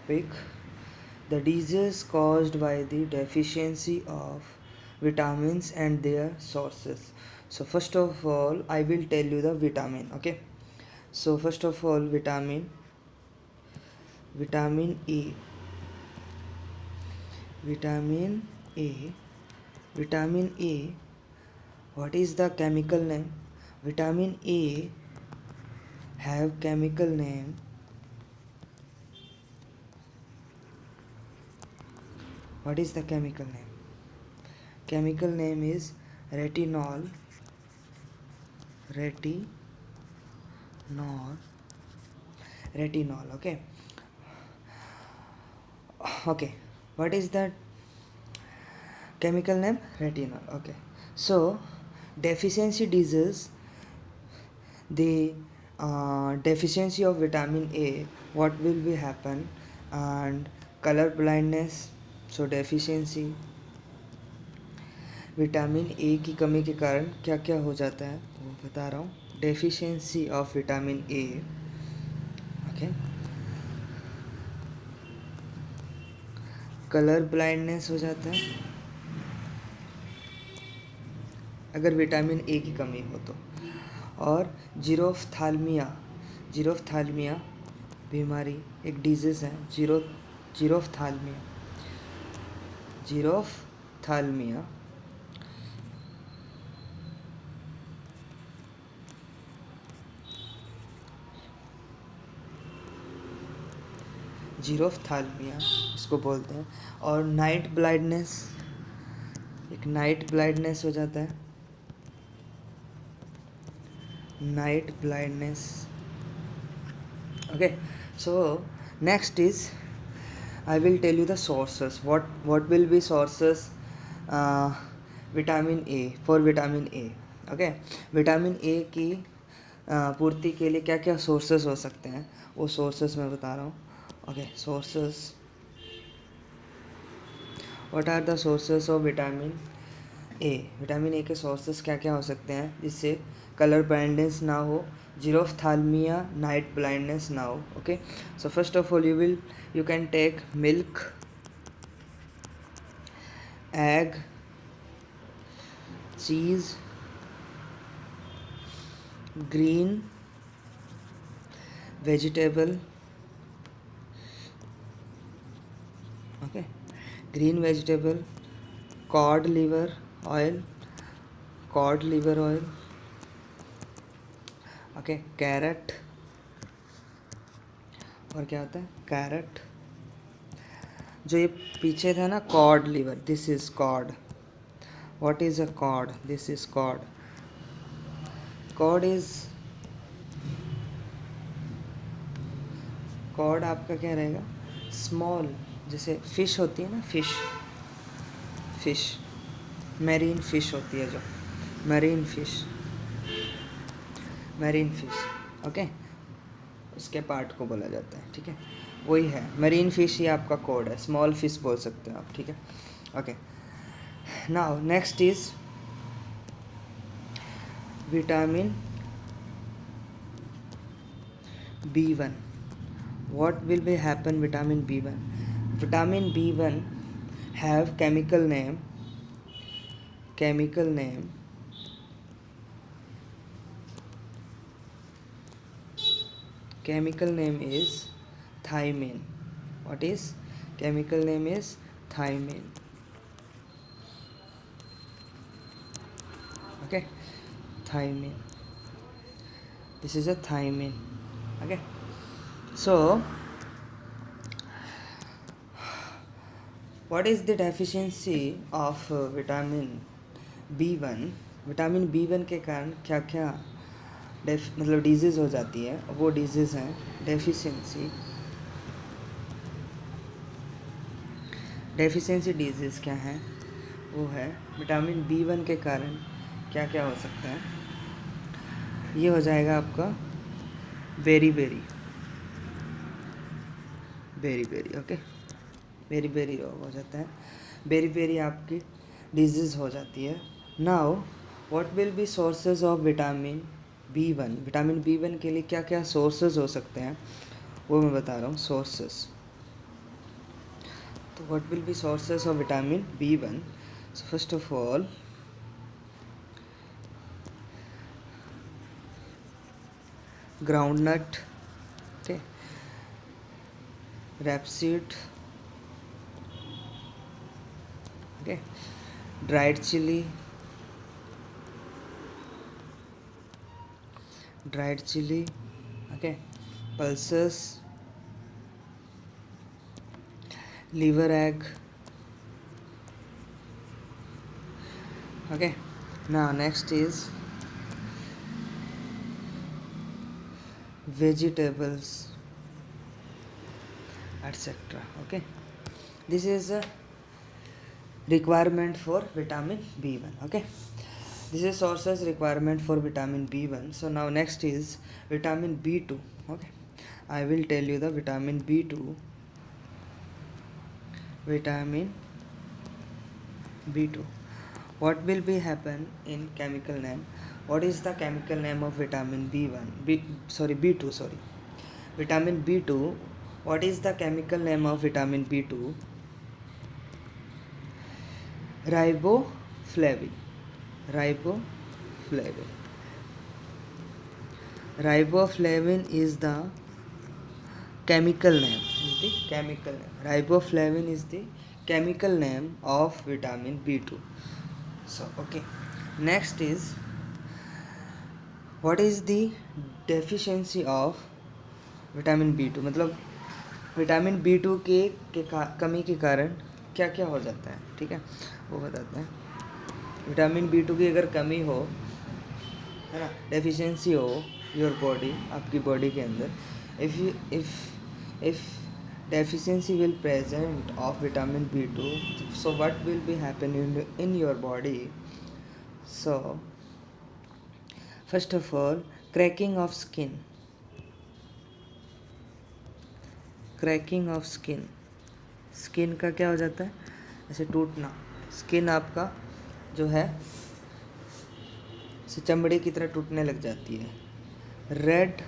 topic, the disease caused by the deficiency of vitamins and their sources. So first of all, I will tell you the vitamin. Okay. So first of all, vitamin A, vitamin A, vitamin A. What is the chemical name? Vitamin A have chemical name. What is the chemical name? Chemical name is retinol. Retinol. Okay. What is that chemical name? Retinol. Okay. So deficiency disease, the deficiency of vitamin A, what will be happen? And color blindness. So deficiency vitamin A की कमी के कारण क्या क्या हो जाता है वो बता रहा हूँ. Deficiency of vitamin A. Okay. Colour blindness हो जाता है अगर विटामिन ए की कमी हो तो. और जीरोफ्थाल्मिया बीमारी एक डिजीज़ है. जीरोफ्थाल्मिया जीरोफ्थाल्मिया इसको बोलते हैं. और नाइट ब्लाइंडनेस हो जाता है. Night blindness. Okay, so next is I will tell you the sources. What will be sources? Vitamin A, for vitamin A. Okay. Vitamin A की पूर्ति के लिए क्या क्या सोर्सेस हो सकते हैं वो सोर्सेस मैं बता रहा हूँ. Okay. Sources, what are the sources of vitamin A. Vitamin A के सोर्सेस क्या क्या हो सकते हैं जिससे कलर ब्लाइंडनेस ना हो, जीरोफ्थाल्मिया, नाइट ब्लाइंडनेस ना हो. Okay. So first of all you can take milk, egg, cheese, green vegetable. Okay. Green vegetable, cod liver oil. Okay. Carrot. और क्या होता है? कैरेट. जो ये पीछे था ना, cod liver, this is cod. What is a cod? This is cod. Cod आपका क्या रहेगा? स्मॉल, जैसे फिश होती है ना, फिश मैरीन फिश होती है, जो मैरीन फिश. ओके. उसके पार्ट को बोला जाता है. ठीक है, वही है मैरीन फिश. ही आपका कोड है. स्मॉल फिश बोल सकते हो आप. ठीक है. Okay. Now next is vitamin B1. What will be happen? Vitamin B1 have chemical name is thiamine. What is chemical name? Is thiamine. Okay. Thiamine. This is a thiamine. Okay. So what is the deficiency of vitamin B1? Vitamin B1 के कारण क्या क्या मतलब disease हो जाती है, वो disease हैं डेफिशिएंसी डिजीज़. क्या है? वो है विटामिन B1 के कारण क्या क्या हो सकता है. ये हो जाएगा आपका बेरी. ओके. बेरी रोग हो जाता है. बेरी आपकी डिजीज़ हो जाती है. Now what will be sources of vitamin B1 के लिए क्या क्या सोर्सेज हो सकते हैं वो मैं बता रहा हूँ. Sources So what will be sources of vitamin B1? So first of all, groundnut, okay, rapeseed, okay, dried chili, okay, pulses, liver egg, okay. Now next is vegetables, etc. Okay, this is a requirement for vitamin B1. Okay, this is sources requirement for vitamin B1. So now next is vitamin B2. Okay, I will tell you the vitamin B2. Vitamin B2, what will be happen in chemical name? What is the chemical name of vitamin B1? B2, sorry, vitamin B2. What is the chemical name of vitamin B2? Riboflavin. Riboflavin. Riboflavin is the chemical name. Riboflavin is the chemical name of vitamin B2. So okay, next is, what is the deficiency of vitamin B2? मतलब vitamin B2 के कमी के कारण क्या क्या हो जाता है, ठीक है, वो बताते हैं. विटामिन B2 की अगर कमी हो, है ना, डेफिशिएंसी हो योर बॉडी, आपकी बॉडी के अंदर, if deficiency will present of vitamin B2, so what will be happen in your body? So first of all, cracking of skin. Skin का क्या हो जाता है, ऐसे टूटना. स्किन आपका जो है चमड़े की तरह टूटने लग जाती है. रेड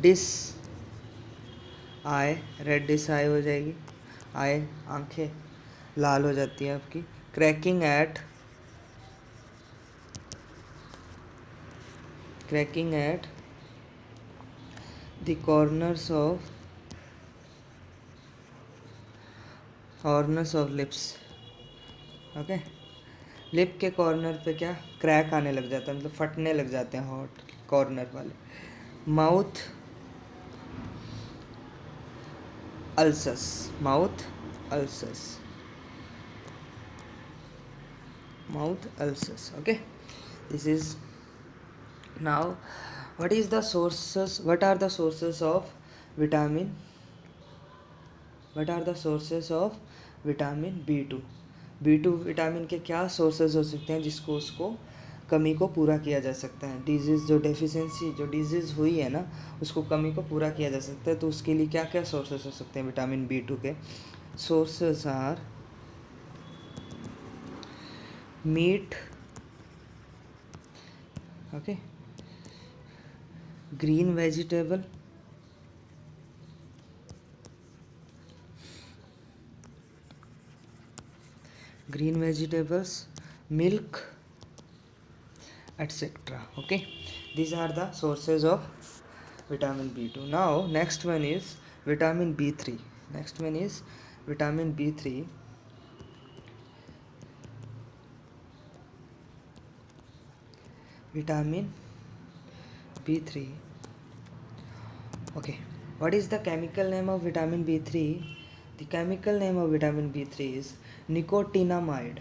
डिस आई हो जाएगी, आंखें लाल हो जाती है आपकी. Cracking at the corners of lips. Okay, lip के कॉर्नर पे क्या क्रैक आने लग जाता है, मतलब फटने लग जाते हैं हॉट कॉर्नर वाले. Mouth ulcers. Okay, this is. Now what are the sources of vitamin B2? Vitamin के क्या सोर्सेज हो सकते हैं जिसको उसको कमी को पूरा किया जा सकता है. डिजीज़ जो डेफिशिएंसी जो डिजीज़ हुई है ना, उसको कमी को पूरा किया जा सकता है. तो उसके लिए क्या क्या सोर्सेज हो सकते हैं विटामिन B2 के? Sources are meat, okay, green vegetables, milk, etc. Okay, these are the sources of vitamin B2. Now next one is vitamin B3. Vitamin B3. Okay, what is the chemical name of vitamin B3? The chemical name of vitamin B3 is nicotinamide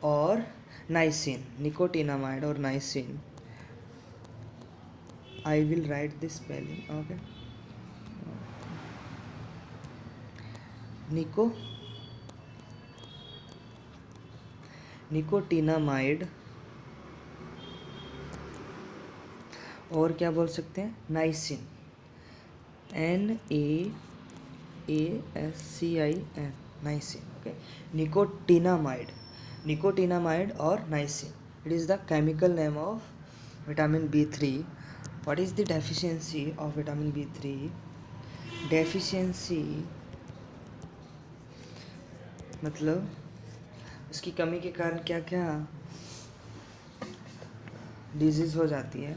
or niacin. I will write this spelling. Okay, nicotinamide, और क्या बोल सकते हैं, niacin, NaASCIN, niacin. Okay, nicotinamide और niacin. It is the chemical name of vitamin B3. What is the deficiency of vitamin B3? Deficiency मतलब इसकी कमी के कारण क्या क्या डिजीज़ हो जाती है।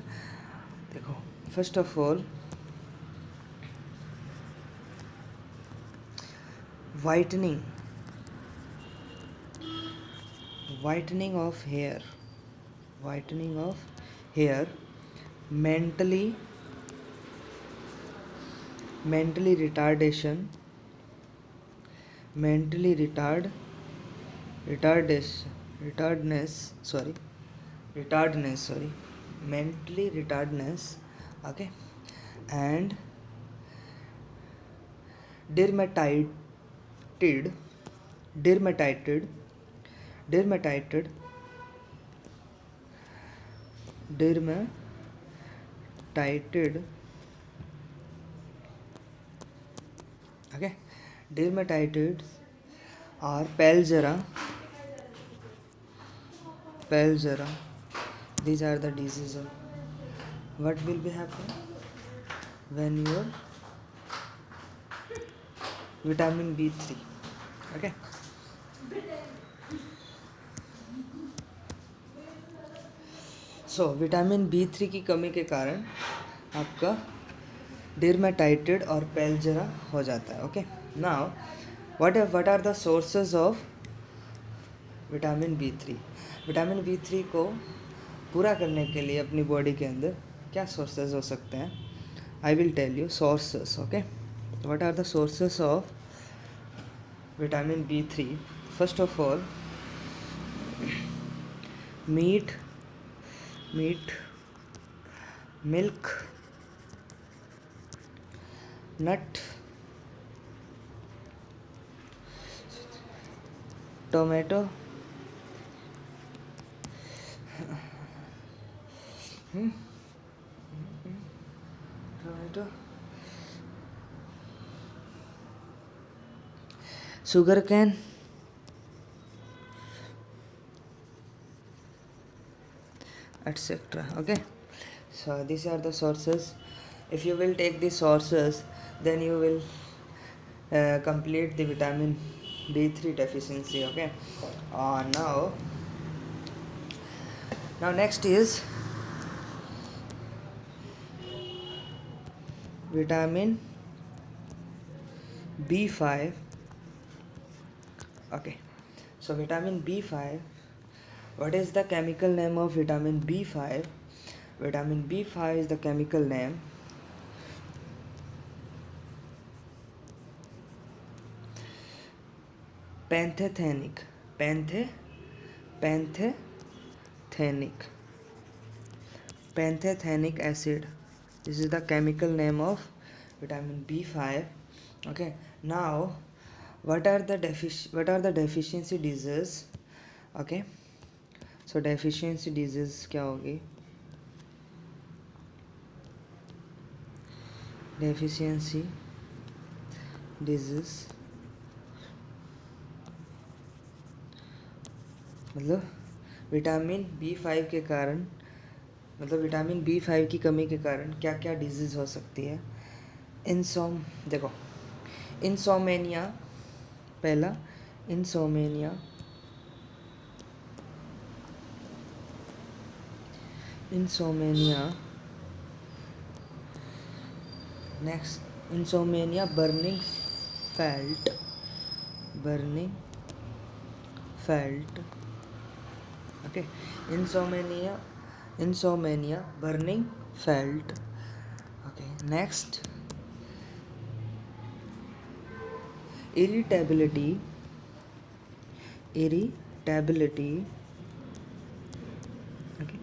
देखो, first of all whitening of hair, mentally retardation, mentally retardness, okay, and dermatitid dermatitid dermatitid dermatitid okay, dermatitid or palzera. These are the diseases. What will be happen when your vitamin B3, okay. So vitamin B3 की कमी के कारण आपका डेर्मेटाइटिड और पेलजरा हो जाता है, okay. Now what are the sources of vitamin B3? Vitamin B3 को पूरा करने के लिए अपनी बॉडी के अंदर क्या सोर्सेज हो सकते हैं? I will tell you sources, okay. What are the sources of vitamin B3? First of all meat, milk, nut, tomato, sugar cane, etc. Okay, so these are the sources. If you will take the sources, then you will complete the vitamin B3 deficiency, okay. Now next is vitamin B5, okay. So vitamin B5, what is the chemical name of vitamin B5? Vitamin B5 is the chemical name pantothenic acid. This is the chemical name of vitamin B5, okay. Now what are the deficiency diseases, okay. So deficiency disease क्या होगी? Deficiency disease मतलब vitamin B5 के कारण, मतलब vitamin B5 की कमी के कारण क्या क्या डिजीज़ हो सकती है? देखो, इंसोमेनिया, पहला insomnia, next insomnia, burning felt, okay. Insomnia, burning felt, okay. Next, irritability, okay.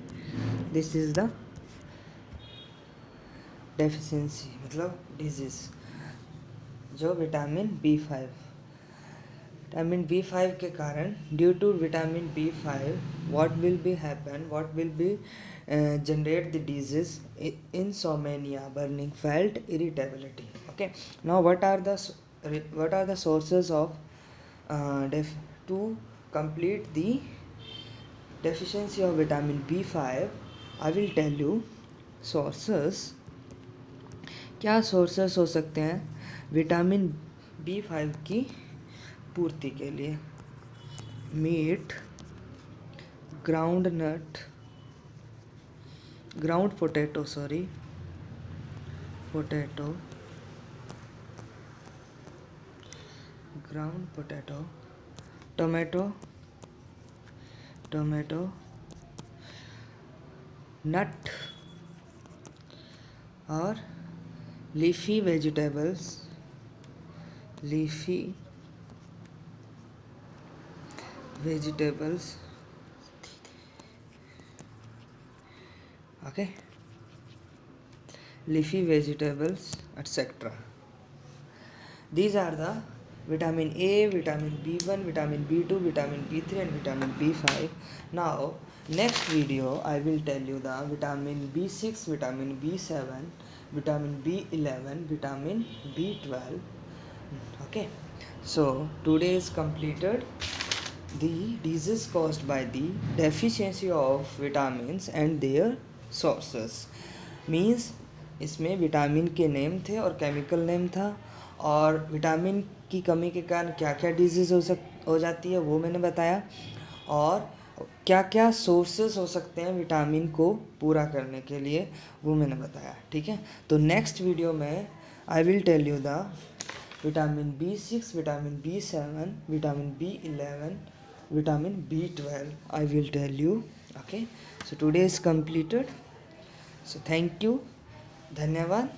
This is the deficiency, मतलब disease जो विटामिन B5 के कारण, due to vitamin B5 what will be generate the disease insomnia, burning felt, irritability, okay. Now what are the sources of to complete the deficiency of vitamin B5? I will tell you sources. क्या sources हो सकते हैं vitamin B5 की पूर्ति के लिए। Meat, ground nut, ground potato, potato, ground potato, tomato, nut और leafy vegetables, okay, leafy vegetables, etc. These are the vitamin A, vitamin B1, vitamin B2, vitamin B3 and vitamin B5. Now next video I will tell you the vitamin B6, vitamin B7, vitamin B11, vitamin B12. Okay, so today is completed the disease caused by the deficiency of vitamins and their sources. Means इसमें vitamin के name थे और chemical name था, और vitamin की कमी के कारण क्या क्या डिजीज़ हो जाती है वो मैंने बताया, और क्या क्या सोर्सेस हो सकते हैं विटामिन को पूरा करने के लिए वो मैंने बताया। ठीक है, तो नेक्स्ट वीडियो में I will tell you the vitamin B6, vitamin B7, vitamin B11, vitamin B12. I will tell you. Okay, so today is completed. So thank you. धन्यवाद.